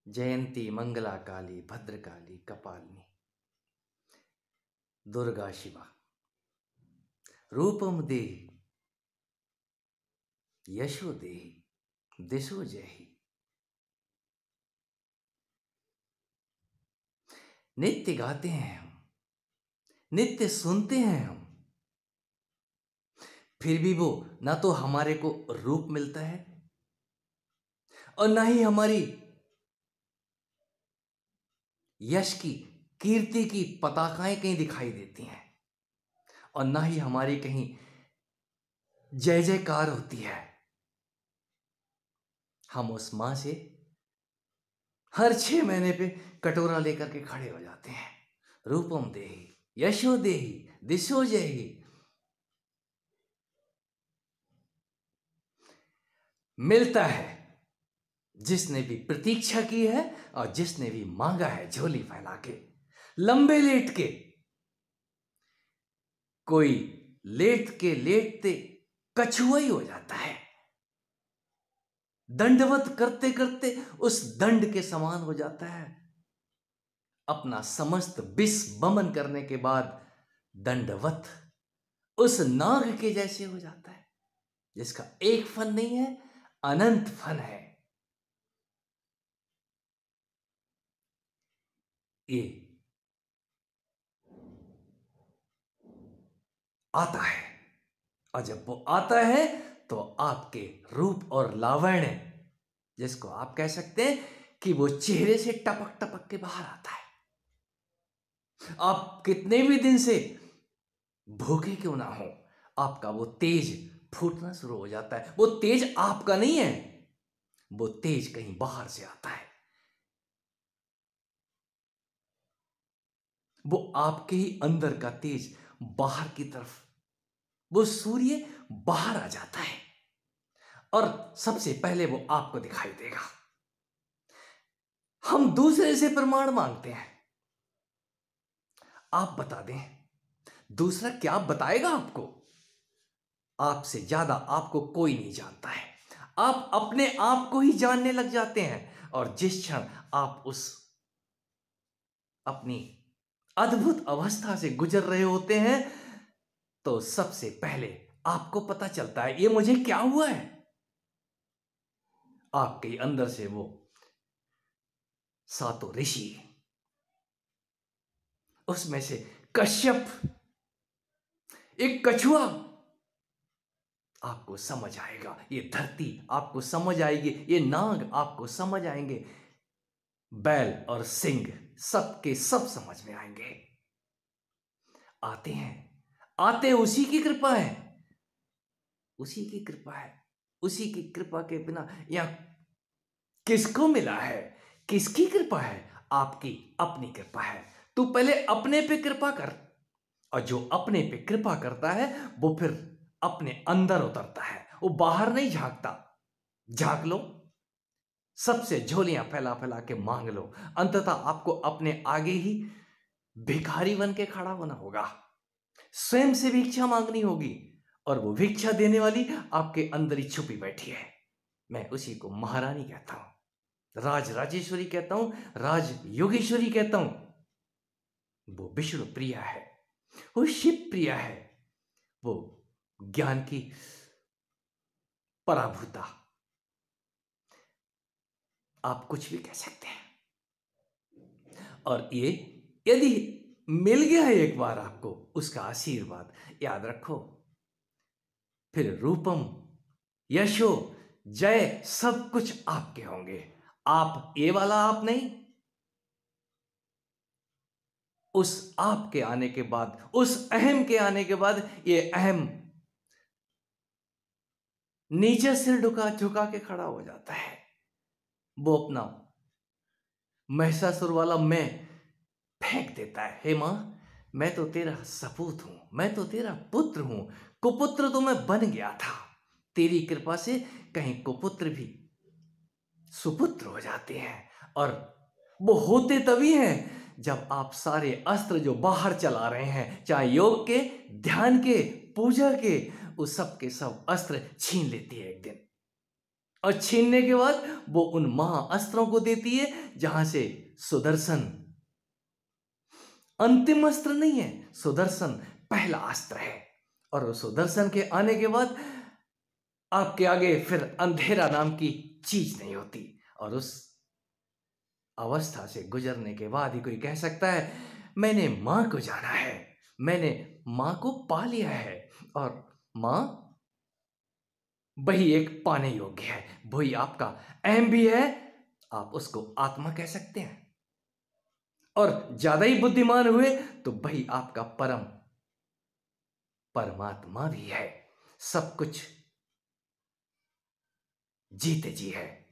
जयंती मंगला काली भद्रकाली कपालिनी दुर्गा शिवा रूपम देहि यशो देहि दिशो जयहि। नित्य गाते हैं हम, नित्य सुनते हैं हम, फिर भी वो ना तो हमारे को रूप मिलता है और ना ही हमारी यश की कीर्ति की पताकाएं कहीं दिखाई देती हैं और ना ही हमारी कहीं जय जयकार होती है। हम उस मां से हर 6 महीने पे कटोरा लेकर के खड़े हो जाते हैं। रूपम देहि यशो देहि दिशो जयहि। मिलता है जिसने भी प्रतीक्षा की है और जिसने भी मांगा है झोली फैला के, लंबे लेट के। कोई लेट के लेटते कछुआ ही हो जाता है, दंडवत करते करते उस दंड के समान हो जाता है। अपना समस्त विष बमन करने के बाद दंडवत उस नाग के जैसे हो जाता है जिसका एक फन नहीं है, अनंत फन है। ये आता है और जब वो आता है तो आपके रूप और लावण्य, जिसको आप कह सकते हैं कि वो चेहरे से टपक टपक के बाहर आता है। आप कितने भी दिन से भूखे क्यों ना हो, आपका वो तेज फूटना शुरू हो जाता है। वो तेज आपका नहीं है, वो तेज कहीं बाहर से आता है। वो आपके ही अंदर का तेज बाहर की तरफ, वो सूर्य बाहर आ जाता है और सबसे पहले वो आपको दिखाई देगा। हम दूसरे से प्रमाण मांगते हैं, आप बता दें। दूसरा क्या बताएगा आपको? आपसे ज्यादा आपको कोई नहीं जानता है। आप अपने आप को ही जानने लग जाते हैं और जिस क्षण आप उस अपनी अद्भुत अवस्था से गुजर रहे होते हैं तो सबसे पहले आपको पता चलता है ये मुझे क्या हुआ है। आपके अंदर से वो सातों ऋषि, उसमें से कश्यप, एक कछुआ आपको समझ आएगा, ये धरती आपको समझ आएगी, ये नाग आपको समझ आएंगे, बैल और सिंह सबके सब समझ में आएंगे। आते हैं, आते उसी की कृपा है, उसी की कृपा है। उसी की कृपा के बिना यहां किसको मिला है? किसकी कृपा है? आपकी अपनी कृपा है। तू पहले अपने पे कृपा कर और जो अपने पे कृपा करता है वो फिर अपने अंदर उतरता है, वो बाहर नहीं झांकता। झांक लो, सबसे झोलियां फैला फैला के मांग लो, अंततः आपको अपने आगे ही भिखारी बन के खड़ा होना होगा। स्वयं से भिक्षा मांगनी होगी और वो भिक्षा देने वाली आपके अंदर ही छुपी बैठी है। मैं उसी को महारानी कहता हूं, राज राजेश्वरी कहता हूं, राज योगेश्वरी कहता हूं। वो विष्णु प्रिया है, वो शिव प्रिया है, वो ज्ञान की पराभूता, आप कुछ भी कह सकते हैं। और ये यदि मिल गया है एक बार आपको उसका आशीर्वाद, याद रखो फिर रूपम यशो जय सब कुछ आपके होंगे। आप ये वाला आप नहीं, उस आप के आने के बाद, उस अहम के आने के बाद ये अहम नीचे सिर झुका झुका के खड़ा हो जाता है। वो अपना महिषासुर वाला मैं फेंक देता है। हे मां, मैं तो तेरा सपूत हूं, मैं तो तेरा पुत्र हूं, कुपुत्र तो मैं बन गया था। तेरी कृपा से कहीं कुपुत्र भी सुपुत्र हो जाते हैं और वो होते तभी हैं जब आप सारे अस्त्र जो बाहर चला रहे हैं, चाहे योग के, ध्यान के, पूजा के, उस सब के सब अस्त्र छीन लेती है एक दिन। और छीनने के बाद वो उन महाअस्त्रों को देती है जहां से सुदर्शन अंतिम अस्त्र नहीं है, सुदर्शन पहला अस्त्र है। और उस सुदर्शन के आने के बाद आपके आगे फिर अंधेरा नाम की चीज नहीं होती। और उस अवस्था से गुजरने के बाद ही कोई कह सकता है मैंने मां को जाना है, मैंने मां को पा लिया है। और मां वही एक पाने योग्य है, वही आपका अहम भी है, आप उसको आत्मा कह सकते हैं। और ज्यादा ही बुद्धिमान हुए तो वही आपका परमात्मा भी है, सब कुछ जीते जी है।